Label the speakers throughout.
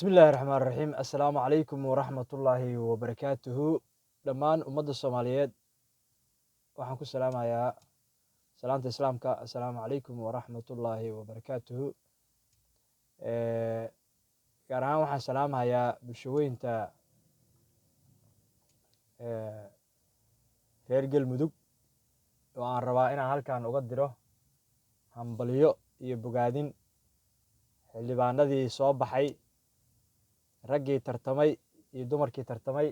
Speaker 1: بسم الله الرحمن الرحيم السلام عليكم ورحمة الله وبركاته dhammaan ummadda Soomaaliyeed waxaan ku salaamayaa salaanta islaamka assalaamu calaykum waraxmatullaahi wabarakaatuhu gaar ahaan waxaan salaamayaa bulshaweynta reer galmudug oo aan rabaa inaan halkan uga diro hambalyo iyo bogaadin xildhibaanadii soo baxay raggii tartamay iyo dumarkii tartamay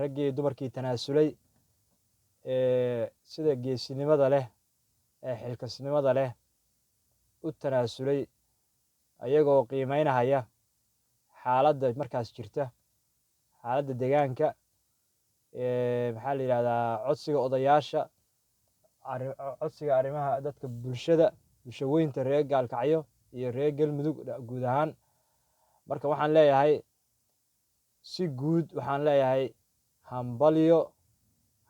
Speaker 1: raggii dumarkii tanaasulay sida geesinimada leh ee xilkasnimada leh u tanaasulay ayagoo qiimeynahaya xaaladda markaas jirta xaaladda deegaanka maxaa la yidhahdaa codsiga odayaasha codsiga arrimaha dadka bulshaweynta reer gaalkacyo iyo reer galmudug guud ahaan marka waxaan leeyahay si guud waxaan leeyahay hambalyo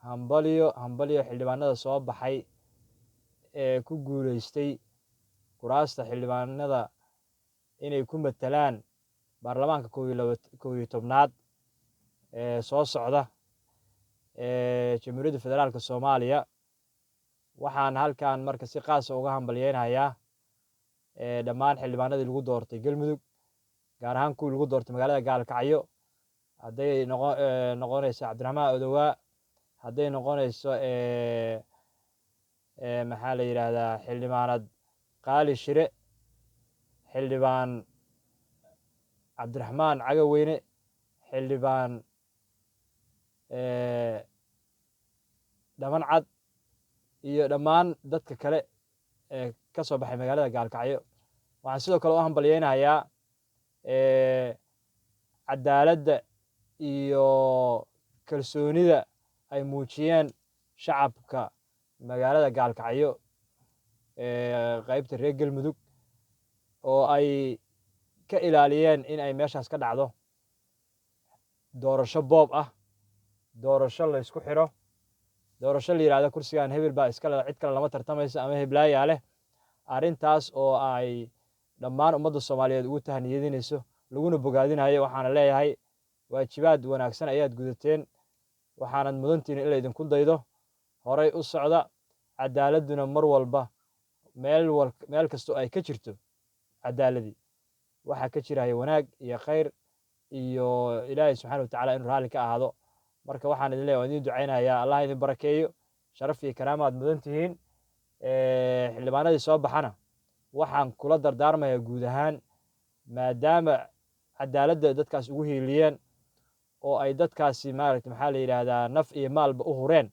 Speaker 1: hambalyo hambalyo xildhibaanada soo baxay ee ku guuleystay kuraasta xildhibaanada inay ku matalaan baarlamaanka kow iyo tobnaad ee soo socda jamhuuriyadda federaalka soomaaliya waxaan halkan marka si qaasa uga hambalyeynayaa dhammaan xildhibaanadii lagu doortay galmudug gaar ahaan kuwii lagu doortay magaalada gaalkacyo hadday noqonayso cabdiraxmaan odowaa hadday noqonayso maxaa la yidhaahdaa xildhibaanad qaali shire xildhibaan cabdiraxmaan cagaweyne xildhibaan dhaban cad iyo dhammaan dadka kale ee ka soo baxay magaalada gaalkacyo waxaan sidoo kale u hambalyeynayaa cadaaladda iyo kalsoonida ay muujiyeen shacabka magaalada gaalkacyo qaybta reer galmudug oo ay ka ilaaliyeen in ay meeshaas ka dhacdo doorasho boob ah doorasho la ysku xiro doorasho la yidhahdo kursigan hebel baa iskale cid kale lama tartamayso ama heblaayaa leh arrintaas oo ay dhammaan ummadda soomaaliyeed ugu tahniyadinayso laguna bogaadinayo waxaana leeyahay waajibaad wanaagsan ayaad gudateen waxaanad mudantihin in laydinku daydo horay u socda cadaaladduna mar walba meel kastoo ay ka jirto cadaaladii waxaa ka jiraya wanaag iyo khayr iyo ilaahay subxaana watacaala inuu raalli ka ahaado marka waxaan idin leeyahay waan idin ducaynayaa allah idin barakeeyo sharaf iyo karaamaad mudan tihiin xildhibaanadii soo baxana waxaan kula dardaarmayaa guud ahaan maadaama cadaaladda dadkaas ugu hiiliyeen oo ay dadkaasi maaragta maxaa la yidhaahdaa naf iyo maalba u hureen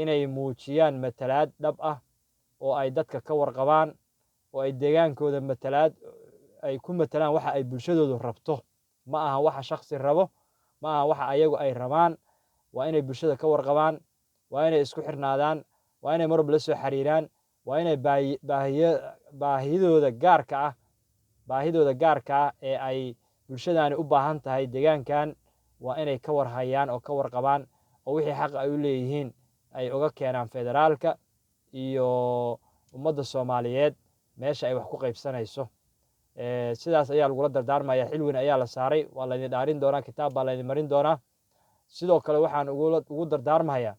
Speaker 1: inay muujiyaan matalaad dhab ah oo ay dadka ka warqabaan oo ay deegaankooda matalaad ay ku matalaan waxa ay bulshadoodu rabto ma aha waxa shaksi rabo ma aha waxa ayagu ay rabaan waa inay bulshada ka warqabaan waa inay isku xirnaadaan waa inay marwalba la soo xiriiraan waa inay baahidooda gaarka ah ee ay bulshadaani u baahan tahay deegaankan waa inay ka warhayaan oo ka warqabaan oo wixii xaq ay u leeyihiin ay uga keenaan federaalka iyo ummadda soomaaliyeed meesha ay wax ku qaybsanayso sidaas ayaa lagula dardaarmaya xil weyn ayaa la saaray waa laydin dhaarin doonaa kitaab baa laydin marin doonaa sidoo kale waxaan ugu dardaarmayaa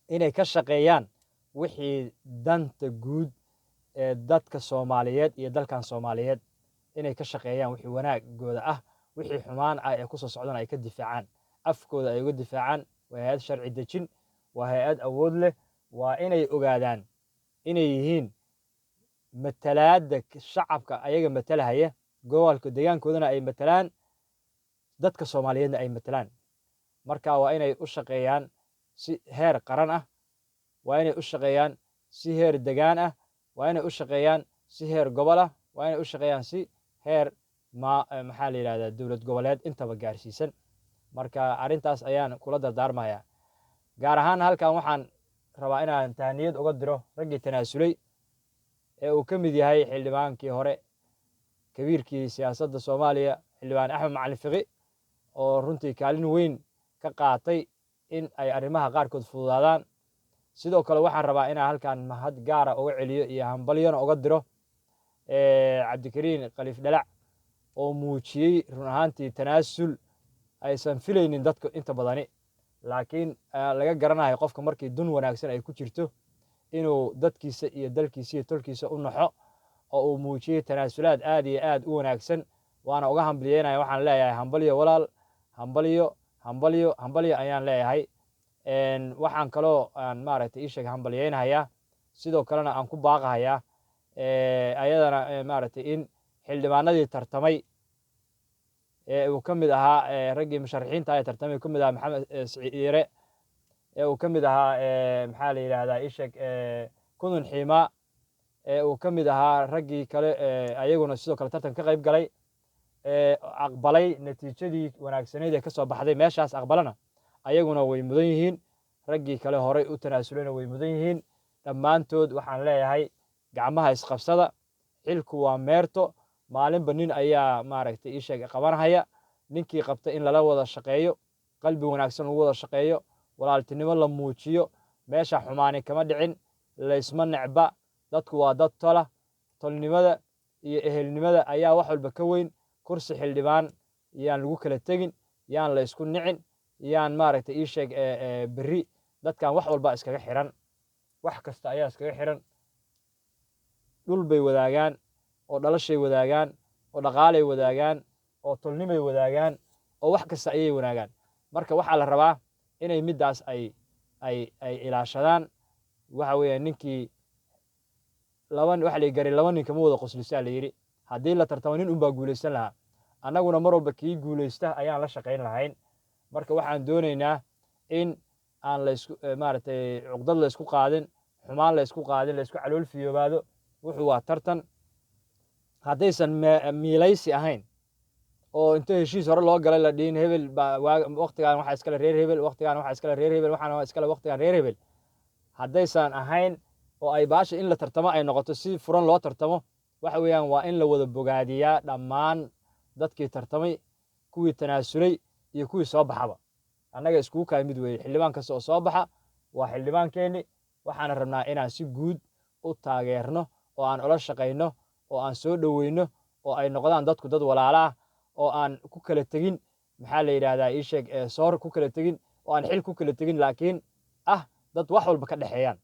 Speaker 1: inay ka shaqeeyaan wixii danta guud ee dadka soomaaliyeed iyo dalkan soomaaliyeed inay ka shaqeeyaan wixii wanaagooda ah wixii xumaan ah ee kusoo socdana ay ka difaacaan afkooda ay uga difaacaan waa hay-ad sharci dejin waa hay-ad awood leh waa inay ogaadaan inay yihiin matalaadda shacabka ayaga matalahaya gobolka deegaankoodana ay matalaan dadka soomaaliyeedna ay matalaan marka waa inay u shaqeeyaan si heer qaran ah waa inay u shaqeeyaan si heer degaan ah waa inay u shaqeeyaan si heer gobol ah waa inay u shaqeeyaan si heer maxaa la yidhahdaa dowlad goboleed intaba gaarsiisan marka arrintaas ayaan kula dardaarmayaa gaar ahaan halkan waxaan rabaa inaan tahniyad uga diro raggii tanaasulay ee uu ka mid yahay xildhibaankii hore kabiirkii siyaasadda soomaaliya xildhibaan axmed macalin fiqi oo runtii kaalin weyn ka qaatay in ay arrimaha qaarkood fududaadaan sidoo kale waxaan rabaa inaan halkan mahad gaara uga celiyo iyo hambalyona uga diro cabdikariin khaliif dhalac oo muujiyey run ahaantii tanaasul aysan filaynin dadka inta badani, laakiin laga garanayo qofka markii dun wanaagsan ay ku jirto inuu dadkiisa iyo dalkiisa iyo tolkiisa u naxo oo uu muujiyey tanaasulaad aad iyo aad u wanaagsan. waana uga hambalyeynaya, waxaan leeyahay hambalyo walaal, hambalyo hambalyo hambalyo ayaan leeyahay. waxaan kaloo aan maaragtay ii sheeg hambalyeynayaa, sidoo kalena aan ku baaqahayaa ayadana maaragtay in xildhibaanadii tartamay uu ka mid ahaa raggii musharaxiinta ee tartamay uu ka mid ahaa maxamed siciid yare, uu ka mid ahaa maxaa la yidhahdaa ii sheeg kudun xiima, uu ka mid ahaa raggii kale ayaguna sidoo kale tartan ka qayb galay, aqbalay natiijadii wanaagsaneyd ee ka soo baxday meeshaas aqbalana ayaguna way mudan yihiin, raggii kale horay u tanaasulena way mudan yihiin. dhammaantood waxaan leeyahay gacmaha isqabsada, xilku waa meerto, maalinba nin ayaa maaragtay ii sheeg qabanahaya. ninkii qabta in lala wada shaqeeyo, qalbi wanaagsan lagu wada shaqeeyo, walaaltinimo la muujiyo, meesha xumaani kama dhicin, laysma necba, dadku waa dad tola, tolnimada iyo ehelnimada ayaa wax walba ka weyn. kursi xildhibaan yaan lagu kala tegin, yaan la isku nicin, yaan maaragtay ii sheeg berri dadkan wax walba iskaga xiran, wax kasta ayaa iskaga xiran. dhul bay wadaagaan, oo dhalashay wadaagaan, oo dhaqaalay wadaagaan, oo tolnimay wadaagaan, oo wax kasta ayay wanaagaan. marka waxaa la rabaa inay middaas ay ilaashadaan. waxa weeye ninkii waxa la gari laba nin kama wada qoslisaa la yidhi. haddii la tartamo nin unbaa guulaysan lahaa, annaguna mar walba kii guulaysta ayaan la shaqayn lahayn. marka waxaan doonaynaa in aan maaragtay cuqdad la isku qaadin, xumaan la isku qaadin, la isku calool fiyoobaado. wuxuu waa tartan. haddaysan miilaysi ahayn oo inta heshiis hore loo galay la dhihin hebel baa waqtigaan waxaa iskale reer hebel, waqtigaan waxaa iskale reer hebel, waxaan iskale waqtigaan reer hebel, haddaysan ahayn oo ay baasha in la tartamo ay noqoto si furan loo tartamo, waxa weeyaan waa in la wada bogaadiyaa dhammaan dadkii tartamay, kuwii tanaasulay iyo kuwii soo baxaba. annaga iskugu kaa mid weeye, xildhibaan kasta oo soo baxa waa xildhibaankeenni. waxaana rabnaa inaan si guud u taageerno oo aan ula shaqayno oo aan soo dhoweyno oo ay noqdaan dadku dad walaala ah oo aan ku kala tegin, maxaa la yidhahdaa ii sheeg soor ku kala tegin, oo aan xil ku kala tegin, laakiin dad wax walba ka dhexeeyaan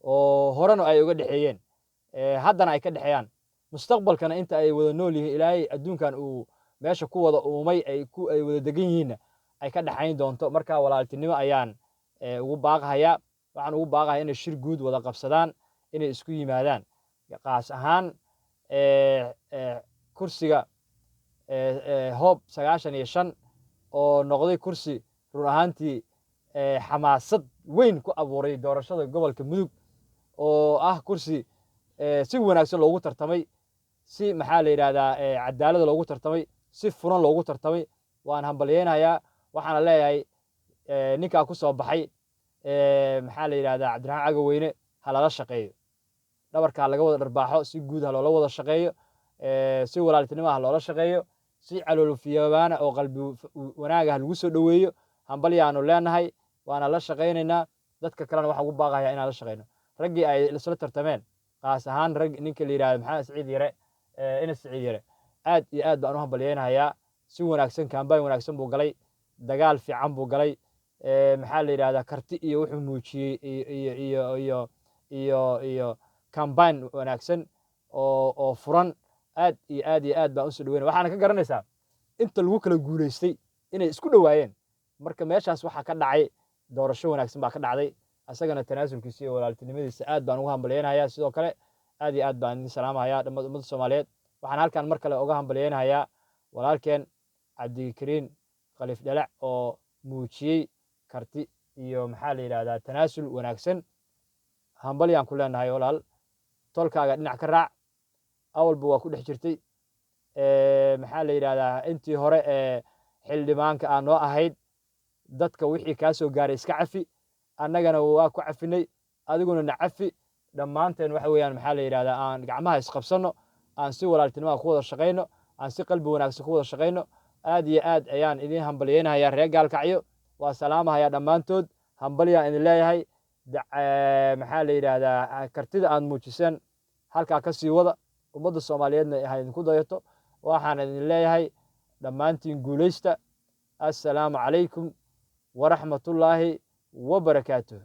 Speaker 1: oo horena ay uga dhexeeyeen, haddana ay ka dhexeeyaan, mustaqbalkana inta ay wada nool yihiin ilaahay adduunkan uu meesha ku wada uumay ay wada degan yihiinna ay ka dhexayn doonto. marka walaaltinimo ayaan ugu baaqahayaa. waxaan ugu baaqahayaa inay shir guud wada qabsadaan, inay isku yimaadaan. qaas ahaan kursiga hoob 95 oo noqday kursi run ahaantii xamaasad weyn ku abuuray doorashada gobolka mudug, oo kursi si wanaagsan loogu tartamay, si maxaa la yidhahdaa cadaalada loogu tartamay, si furan loogu tartamay. waan hambalyeynayaa, waxaana leeyahay ninkaa ku soo baxay maxaa la yidhahdaa cabdiraxmaan cagaweyne ha lala shaqeeyo, dhabarkaa laga wada dharbaaxo, si guud ha loola wada shaqeeyo, si walaaltinimo ha loola shaqeeyo, si caloolfiyoobaana oo qalbi wanaaga ha lagu soo dhoweeyo. hambalyaanu leenahay, waana la shaqaynaynaa. dadka kalena waxaan ugu baaqayaa inaan la shaqayno. raggii ay isla tartameen, qaas ahaan ninka la yidhahdo maxamed siciid yare, inas siciid yare, aad iyo aad baan u hambalyeynayaa. si wanaagsan, kaambayn wanaagsan buu galay, dagaal fiican buu galay, maxaa la yidhahdaa karti iyo wuxuu muujiyey iyo kaambayn wanaagsan oo furan. aad iyo aad baan usoo dhaweynaya. waxaana ka garanaysaa inta lagu kala guulaystay inay isku dhowaayeen. marka meeshaas waxaa ka dhacay doorasho wanaagsan baa ka dhacday. asagana tanaasulkiisa iyo walaaltinimadiisa aad baan ugu hambalyeynayaa. sidoo kale aad iyo aad baan idin salaamahayaa dhammaan ummadda Soomaaliyeed. waxaan halkan mar kale uga hambalyeynayaa walaalkeen cabdikariin khaliif dhalac oo muujiyey karti iyo maxaa la yidhahdaa tanaasul wanaagsan. hambalyaan ku leenahay walaal, tolkaaga dhinac ka raac, awalba waa ku dhex jirtay. maxaa la yidhahdaa intii hore xildhibaanka aan noo ahayd, dadka wixii kaa soo gaaray iska cafi, annagana waa ku cafinay, adiguna na cafi. dhammaanteen waxa weeyaan maxaa la yidhahdaa aan gacmaha isqabsanno, aan si walaaltinimada ku wada shaqayno, aan si qalbi wanaagsan ku wada shaqayno. aad iyo aad ayaan idin hambalyeynayaa reer Gaalkacyo. waa salaamahayaa dhammaantood. hambalyaan idin leeyahay. maxaa la yidhahdaa kartida aad muujiseen halkaa ka sii wada, ummadda Soomaaliyeedna ha idinku dayato. waxaan idin leeyahay dhammaantiin guulaysta. assalaamu calaykum waraxmatullaahi wabarakaatuh.